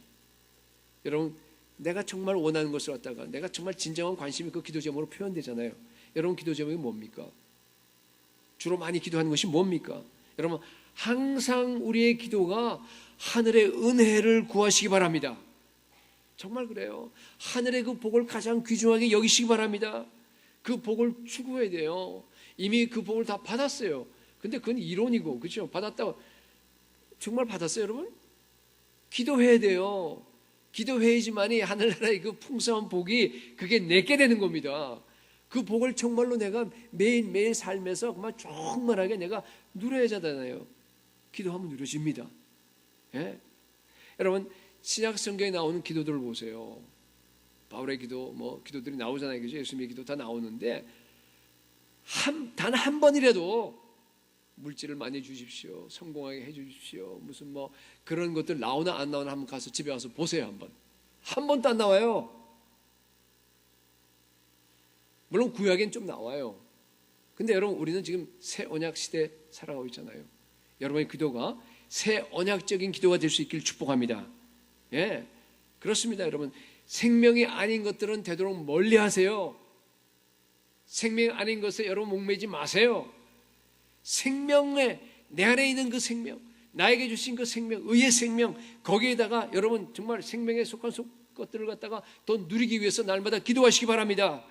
여러분, 내가 정말 원하는 것을 갖다가 내가 정말 진정한 관심이 그 기도 제목으로 표현되잖아요. 여러분, 기도 제목이 뭡니까? 주로 많이 기도하는 것이 뭡니까? 여러분, 항상 우리의 기도가 하늘의 은혜를 구하시기 바랍니다. 정말 그래요. 하늘의 그 복을 가장 귀중하게 여기시기 바랍니다. 그 복을 추구해야 돼요. 이미 그 복을 다 받았어요. 근데 그건 이론이고, 그렇죠? 받았다고 정말 받았어요, 여러분? 기도해야 돼요. 기도해야지만이 하늘나라의 그 풍성한 복이 그게 내게 되는 겁니다. 그 복을 정말로 내가 매일매일 삶에서 정말 충만하게 내가 누려야 하잖아요. 기도하면 누려집니다. 예? 여러분, 신약 성경에 나오는 기도들을 보세요. 바울의 기도, 뭐 기도들이 나오잖아요, 그죠? 예수님의 기도 다 나오는데 단 한 번이라도 물질을 많이 주십시오, 성공하게 해주십시오, 무슨 뭐 그런 것들 나오나 안 나오나 한번 가서 집에 와서 보세요. 한 번도 안 나와요. 물론 구약엔 좀 나와요. 근데 여러분, 우리는 지금 새 언약 시대에 살아가고 있잖아요. 여러분의 기도가 새 언약적인 기도가 될 수 있기를 축복합니다. 예, 그렇습니다. 여러분, 생명이 아닌 것들은 되도록 멀리 하세요. 생명이 아닌 것에 여러분 목매지 마세요. 생명에, 내 안에 있는 그 생명, 나에게 주신 그 생명, 의의 생명, 거기에다가 여러분 정말 생명에 속한 것들을 갖다가 더 누리기 위해서 날마다 기도하시기 바랍니다.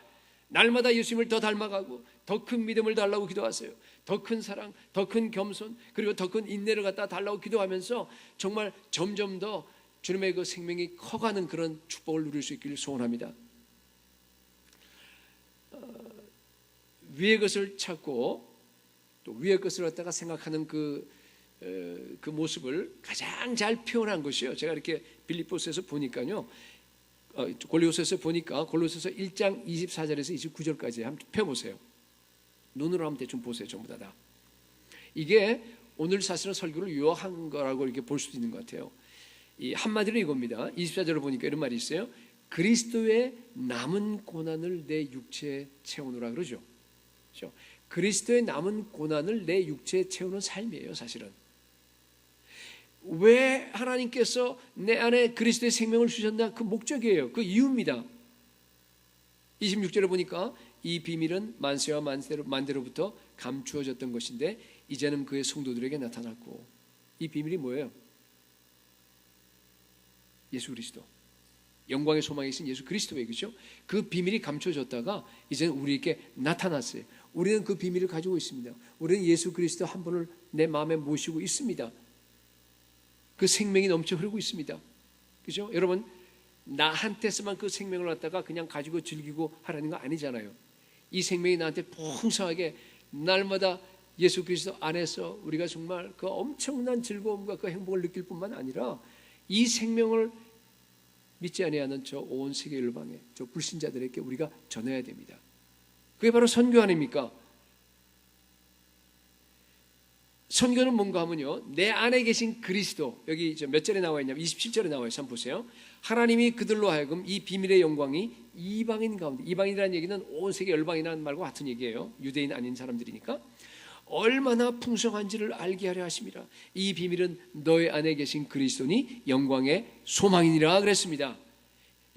날마다 예수님을 더 닮아가고 더 큰 믿음을 달라고 기도하세요. 더 큰 사랑, 더 큰 겸손, 그리고 더 큰 인내를 갖다 달라고 기도하면서 정말 점점 더 주님의 그 생명이 커가는 그런 축복을 누릴 수 있기를 소원합니다. 위의 것을 찾고 또 위의 것을 갖다가 생각하는 그 모습을 가장 잘 표현한 것이요. 제가 이렇게 빌립보서에서 보니까요. 골로새서 보니까 골로새서 1장 24절에서 29절까지 한번 펴보세요. 눈으로 한번 대충 보세요. 전부 다. 이게 오늘 사실은 설교를 요한 거라고 이렇게 볼 수도 있는 것 같아요. 이 한마디로 이겁니다. 24절을 보니까 이런 말이 있어요. 그리스도의 남은 고난을 내 육체에 채우노라 그러죠. 그렇죠? 그리스도의 남은 고난을 내 육체에 채우는 삶이에요. 사실은 왜 하나님께서 내 안에 그리스도의 생명을 주셨나, 그 목적이에요. 그 이유입니다. 26절에 보니까 이 비밀은 만세와 만대로부터 감추어졌던 것인데 이제는 그의 성도들에게 나타났고, 이 비밀이 뭐예요? 예수 그리스도, 영광의 소망이신 예수 그리스도예요. 그렇죠? 그 비밀이 감춰졌다가 이제는 우리에게 나타났어요. 우리는 그 비밀을 가지고 있습니다. 우리는 예수 그리스도 한 분을 내 마음에 모시고 있습니다. 그 생명이 넘쳐 흐르고 있습니다. 그죠? 여러분, 나한테서만 그 생명을 갖다가 그냥 가지고 즐기고 하라는 거 아니잖아요. 이 생명이 나한테 풍성하게 날마다 예수 그리스도 안에서 우리가 정말 그 엄청난 즐거움과 그 행복을 느낄 뿐만 아니라 이 생명을 믿지 아니하는 저 온 세계 열방에 저 불신자들에게 우리가 전해야 됩니다. 그게 바로 선교 아닙니까? 선교는 뭔가 하면요, 내 안에 계신 그리스도, 여기 몇 절에 나와 있냐면 27절에 나와요. 한번 보세요. 하나님이 그들로 하여금 이 비밀의 영광이 이방인 가운데, 이방인이라는 얘기는 온 세계 열방이라는 말과 같은 얘기예요. 유대인 아닌 사람들이니까. 얼마나 풍성한지를 알게 하려 하심이라. 이 비밀은 너의 안에 계신 그리스도니 영광의 소망이니라 그랬습니다.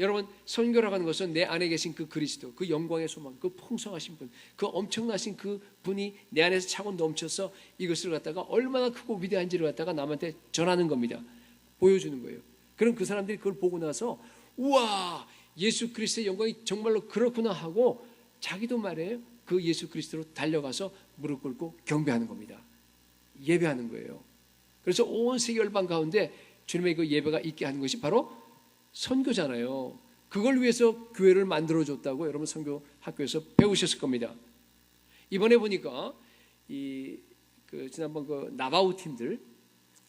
여러분, 선교라고 하는 것은 내 안에 계신 그 그리스도, 그 영광의 소망, 그 풍성하신 분, 그 엄청나신 그 분이 내 안에서 차고 넘쳐서 이것을 갖다가 얼마나 크고 위대한지를 갖다가 남한테 전하는 겁니다. 보여주는 거예요. 그럼 그 사람들이 그걸 보고 나서 우와, 예수 그리스도의 영광이 정말로 그렇구나 하고 자기도 말해요. 그 예수 그리스도로 달려가서 무릎 꿇고 경배하는 겁니다. 예배하는 거예요. 그래서 온 세계 열방 가운데 주님의 그 예배가 있게 하는 것이 바로 선교잖아요. 그걸 위해서 교회를 만들어줬다고 여러분 선교 학교에서 배우셨을 겁니다. 이번에 보니까 지난번 그 나바우 팀들,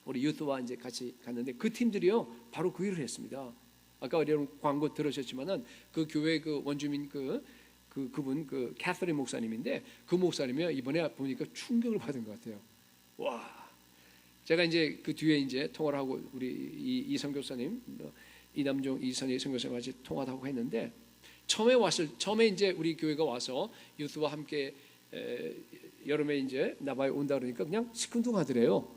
우리 유스와 이제 같이 갔는데 그 팀들이요 바로 그 일을 했습니다. 아까 여러분 광고 들으셨지만은 그 교회 그 원주민 그분 그 캐서린 목사님인데 그 목사님이 이번에 보니까 충격을 받은 것 같아요. 와, 제가 이제 그 뒤에 이제 통화를 하고 우리 이 선교사님 이남종 이선희 선교사님 같이 통화도 하고 했는데 처음에 이제 우리 교회가 와서 유스와 함께 여름에 이제 나바에 온다 그러니까 그냥 시큰둥하더래요.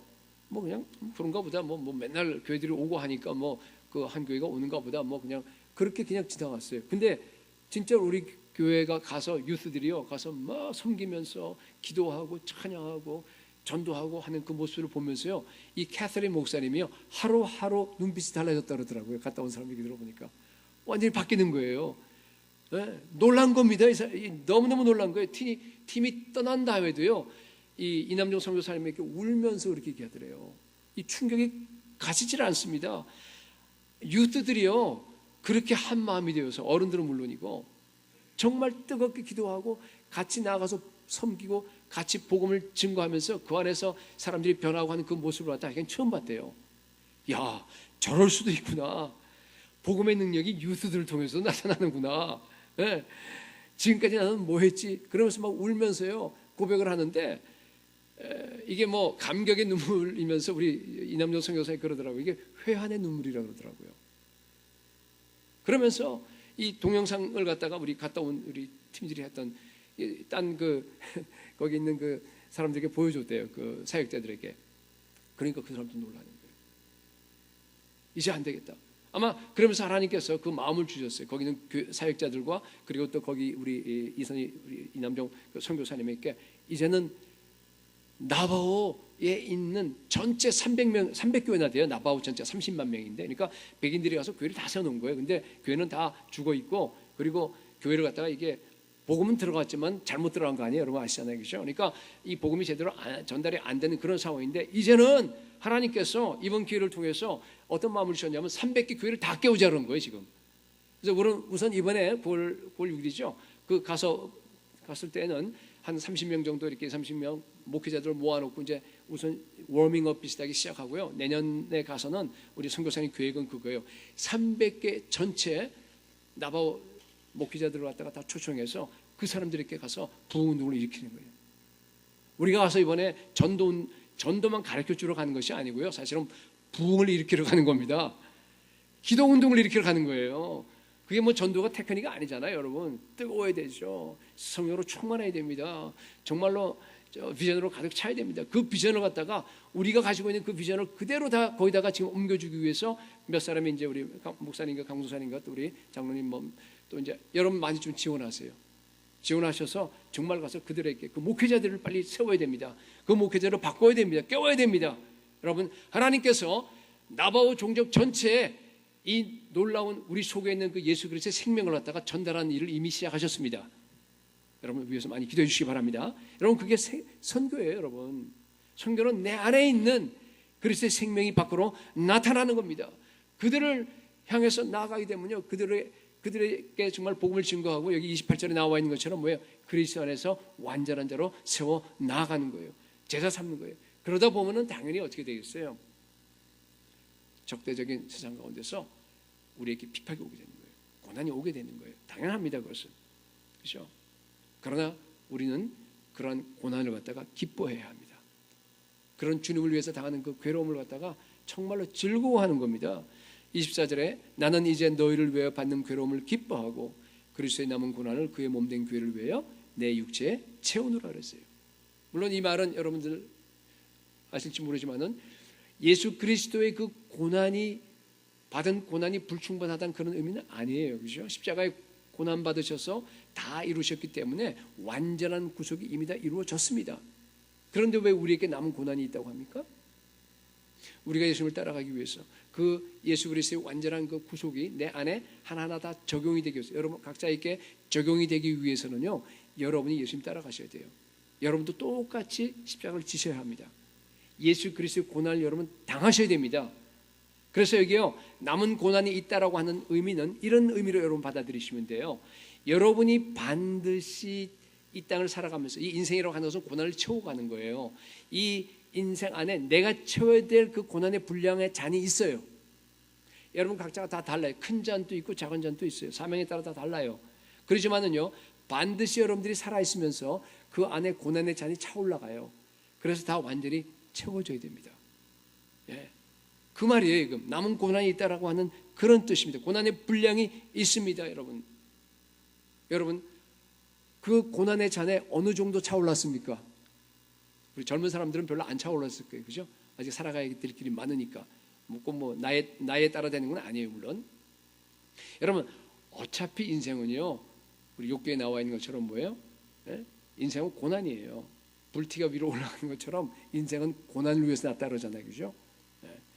뭐 그냥 그런가 보다 뭐 맨날 교회들이 오고 하니까 뭐 그 한 교회가 오는가 보다 뭐 그냥 그렇게 그냥 지나갔어요. 근데 진짜 우리 교회가 가서 유스들이요 가서 막 섬기면서 기도하고 찬양하고 전도하고 하는 그 모습을 보면서요 이 캐서린 목사님이요 하루하루 눈빛이 달라졌다 그러더라고요. 갔다 온 사람이 들어보니까 완전히 바뀌는 거예요. 네, 놀란 겁니다. 너무너무 놀란 거예요. 팀이 떠난 다음에도요 이 이남종 선교사님이 이렇게 울면서 그렇게 얘기하더래요. 이 충격이 가시질 않습니다. 유스들이요 그렇게 한 마음이 되어서, 어른들은 물론이고 정말 뜨겁게 기도하고 같이 나가서 섬기고 같이 복음을 증거하면서 그 안에서 사람들이 변하고 하는 그 모습을 갖다 그냥 처음 봤대요. 야, 저럴 수도 있구나. 복음의 능력이 유스들을 통해서 나타나는구나. 네. 지금까지 나는 뭐 했지? 그러면서 막 울면서요 고백을 하는데, 이게 뭐 감격의 눈물이면서 우리 이남정 선교사님 그러더라고요. 이게 회한의 눈물이라고 그러더라고요. 그러면서 이 동영상을 갖다가 우리 갔다 온 우리 팀들이 했던 딴 거기 있는 그 사람들에게 보여줬대요. 그 사역자들에게. 그러니까 그 사람도 놀라는 거예요. 이제 안 되겠다. 아마 그러면서 하나님께서 그 마음을 주셨어요. 거기는 사역자들과 그리고 또 거기 우리 우리 이남정 선교사님에게 이제는 나바오에 있는 전체 300교회나 돼요. 나바오 전체 30만 명인데, 그러니까 백인들이 가서 교회를 다 세워놓은 거예요. 근데 교회는 다 죽어 있고, 그리고 교회를 갖다가 이게 복음은 들어갔지만 잘못 들어간 거 아니에요? 여러분 아시잖아요, 그렇죠? 그러니까 이 복음이 제대로 전달이 안 되는 그런 상황인데, 이제는 하나님께서 이번 기회를 통해서 어떤 마음을 주셨냐면 300개 교회를 다 깨우자는 거예요, 지금. 그래서 우선 이번에 9월 6일이죠. 갔을 때는 한 30명 정도, 이렇게 30명 목회자들을 모아놓고 이제 우선 워밍업 비슷하게 시작하고요. 내년에 가서는 우리 선교사님 계획은 그거예요. 300개 전체 나바오 목회자들을 갖다가 다 초청해서 그 사람들에게 가서 부흥운동을 일으키는 거예요. 우리가 가서 이번에 전도만 가르쳐 주러 가는 것이 아니고요. 사실은 부흥을 일으키러 가는 겁니다. 기도운동을 일으키러 가는 거예요. 그게 뭐 전도가 테크닉이 아니잖아요, 여러분. 뜨거워야 되죠. 성령으로 충만해야 됩니다. 정말로 비전으로 가득 차야 됩니다. 그 비전을 갖다가 우리가 가지고 있는 그 비전을 그대로 다 거기다가 지금 옮겨주기 위해서 몇 사람이 이제 우리 목사님과 강도사님과 또 우리 장로님 또 이제 여러분 많이 좀 지원하세요. 지원하셔서 정말 가서 그들에게 그 목회자들을 빨리 세워야 됩니다. 그 목회자를 바꿔야 됩니다. 깨워야 됩니다. 여러분, 하나님께서 나바오 종족 전체에 이 놀라운 우리 속에 있는 그 예수 그리스도의 생명을 갖다가 전달하는 일을 이미 시작하셨습니다. 여러분 위해서 많이 기도해 주시기 바랍니다. 여러분, 그게 선교예요. 여러분, 선교는 내 안에 있는 그리스도의 생명이 밖으로 나타나는 겁니다. 그들을 향해서 나아가게 되면요, 그들에게 정말 복음을 증거하고, 여기 28절에 나와 있는 것처럼 뭐예요? 그리스도 안에서 완전한 자로 세워 나아가는 거예요. 제자 삼는 거예요. 그러다 보면은 당연히 어떻게 되겠어요? 적대적인 세상 가운데서 우리에게 핍박이 오게 되는 거예요. 고난이 오게 되는 거예요. 당연합니다, 그것은. 그렇죠? 그러나 우리는 그러한 고난을 갖다가 기뻐해야 합니다. 그런 주님을 위해서 당하는 그 괴로움을 갖다가 정말로 즐거워하는 겁니다. 24절에 나는 이제 너희를 위하여 받는 괴로움을 기뻐하고 그리스도의 남은 고난을 그의 몸된 교회를 위하여 내 육체에 채우노라 그랬어요. 물론 이 말은 여러분들 아실지 모르지만은 예수 그리스도의 그 받은 고난이 불충분하다는 그런 의미는 아니에요. 그렇죠? 십자가에 고난 받으셔서 다 이루셨기 때문에 완전한 구속이 이미 다 이루어졌습니다. 그런데 왜 우리에게 남은 고난이 있다고 합니까? 우리가 예수님을 따라가기 위해서 그 예수 그리스도의 완전한 그 구속이 내 안에 하나하나 다 적용이 되기 위해서, 여러분 각자에게 적용이 되기 위해서는요, 여러분이 예수님 따라가셔야 돼요. 여러분도 똑같이 십자가를 지셔야 합니다. 예수 그리스도의 고난을 여러분 당하셔야 됩니다. 그래서 여기요, 남은 고난이 있다라고 하는 의미는 이런 의미로 여러분 받아들이시면 돼요. 여러분이 반드시 이 땅을 살아가면서, 이 인생이라고 하는 것은 고난을 채워가는 거예요. 이 인생 안에 내가 채워야 될 그 고난의 분량의 잔이 있어요. 여러분 각자가 다 달라요. 큰 잔도 있고 작은 잔도 있어요. 사명에 따라 다 달라요. 그렇지만은요, 반드시 여러분들이 살아있으면서 그 안에 고난의 잔이 차올라가요. 그래서 다 완전히 채워져야 됩니다. 예. 그 말이에요. 지금 남은 고난이 있다라고 하는 그런 뜻입니다. 고난의 분량이 있습니다, 여러분. 여러분, 그 고난의 잔에 어느 정도 차올랐습니까? 우리 젊은 사람들은 별로 안 차올랐을 거예요, 그죠? 아직 살아가야 될 길이 많으니까. 꼭 나이에 따라 되는 건 아니에요, 물론. 여러분, 어차피 인생은요, 우리 욥기에 나와 있는 것처럼 뭐예요? 예? 인생은 고난이에요. 불티가 위로 올라가는 것처럼 인생은 고난을 위해서 났다 그러잖아요, 그죠?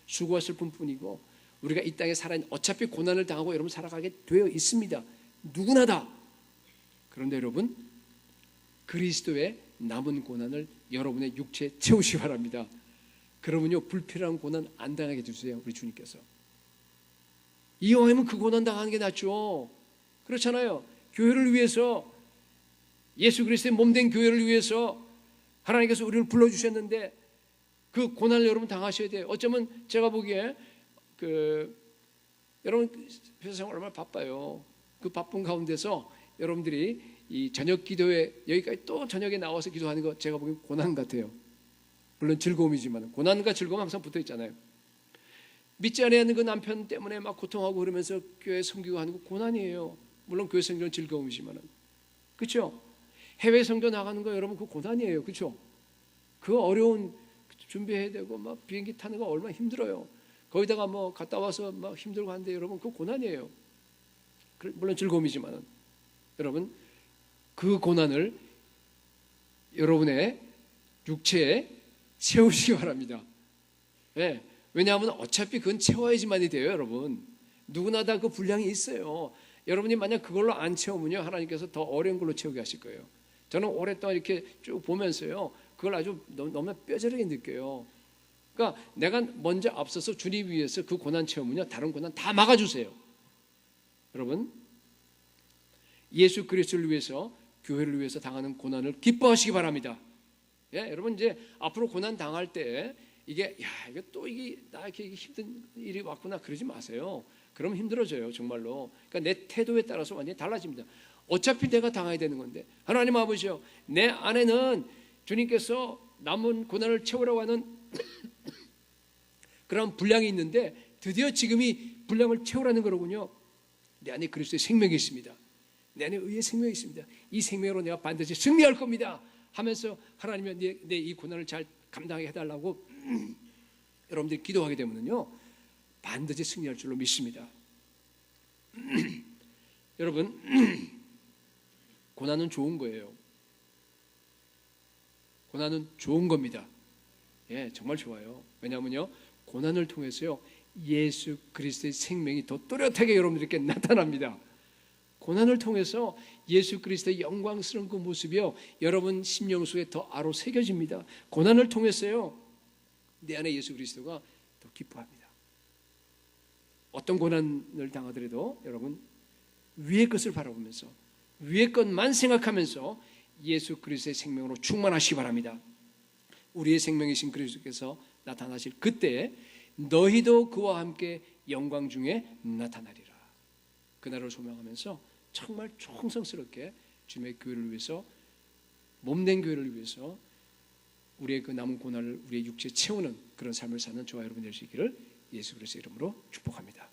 수고했을 뿐이고 우리가 이 땅에 살아있는, 어차피 고난을 당하고 여러분 살아가게 되어 있습니다. 누구나 다. 그런데 여러분, 그리스도의 남은 고난을 여러분의 육체에 채우시기 바랍니다. 그러면요, 불필요한 고난 안 당하게 해주세요, 우리 주님께서. 이왕이면 그 고난 당하는 게 낫죠. 그렇잖아요. 교회를 위해서, 예수 그리스도의 몸된 교회를 위해서 하나님께서 우리를 불러주셨는데 그 고난을 여러분 당하셔야 돼요. 어쩌면 제가 보기에 여러분 회사 생활 얼마나 바빠요. 그 바쁜 가운데서 여러분들이 이 저녁 기도에 여기까지 또 저녁에 나와서 기도하는 거 제가 보기엔 고난 같아요. 물론 즐거움이지만 고난과 즐거움 항상 붙어 있잖아요. 믿지 않는 그 남편 때문에 막 고통하고 그러면서 교회 섬기고 하는 거 고난이에요. 물론 교회 섬기는 즐거움이지만은, 그렇죠? 해외 선교 나가는 거 여러분 그 고난이에요, 그렇죠? 그 어려운 준비해야 되고 막 비행기 타는 거 얼마나 힘들어요. 거기다가 뭐 갔다 와서 막 힘들고 하는데 여러분 그 고난이에요. 물론 즐거움이지만은 여러분 그 고난을 여러분의 육체에 채우시기 바랍니다. 네. 왜냐하면 어차피 그건 채워야지만이 돼요, 여러분. 누구나 다 그 분량이 있어요. 여러분이 만약 그걸로 안 채우면요, 하나님께서 더 어려운 걸로 채우게 하실 거예요. 저는 오랫동안 이렇게 쭉 보면서요, 그걸 아주 너무 뼈저리게 느껴요. 그러니까 내가 먼저 앞서서 주님 위해서 그 고난 채우면요, 다른 고난 다 막아주세요. 여러분, 예수 그리스도를 위해서, 교회를 위해서 당하는 고난을 기뻐하시기 바랍니다. 예, 여러분 이제 앞으로 고난 당할 때 이게 나 이렇게 힘든 일이 왔구나 그러지 마세요. 그러면 힘들어져요, 정말로. 그러니까 내 태도에 따라서 완전히 달라집니다. 어차피 내가 당해야 되는 건데, 하나님 아버지요, 내 안에는 주님께서 남은 고난을 채우라고 하는 그런 분량이 있는데 드디어 지금이 분량을 채우라는 거로군요. 내 안에 그리스도의 생명이 있습니다. 내 안에 의의 생명이 있습니다. 이 생명으로 내가 반드시 승리할 겁니다 하면서 하나님이 내 이 고난을 잘 감당하게 해달라고 여러분들이 기도하게 되면요, 반드시 승리할 줄로 믿습니다. 여러분, 고난은 좋은 거예요. 고난은 좋은 겁니다. 예, 정말 좋아요. 왜냐하면요, 고난을 통해서요, 예수 그리스도의 생명이 더 또렷하게 여러분들께 나타납니다. 고난을 통해서 예수 그리스도의 영광스러운 그 모습이요, 여러분 심령 속에 더 아로 새겨집니다. 고난을 통해서요, 내 안에 예수 그리스도가 더 기뻐합니다. 어떤 고난을 당하더라도 여러분 위의 것을 바라보면서 위의 것만 생각하면서 예수 그리스도의 생명으로 충만하시기 바랍니다. 우리의 생명이신 그리스도께서 나타나실 그때 너희도 그와 함께 영광 중에 나타나리라. 그날을 소망하면서 정말 충성스럽게 주님의 교회를 위해서, 몸된 교회를 위해서 우리의 그 남은 고난을 우리의 육체에 채우는 그런 삶을 사는 저와 여러분 될 수 있기를 예수 그리스도의 이름으로 축복합니다.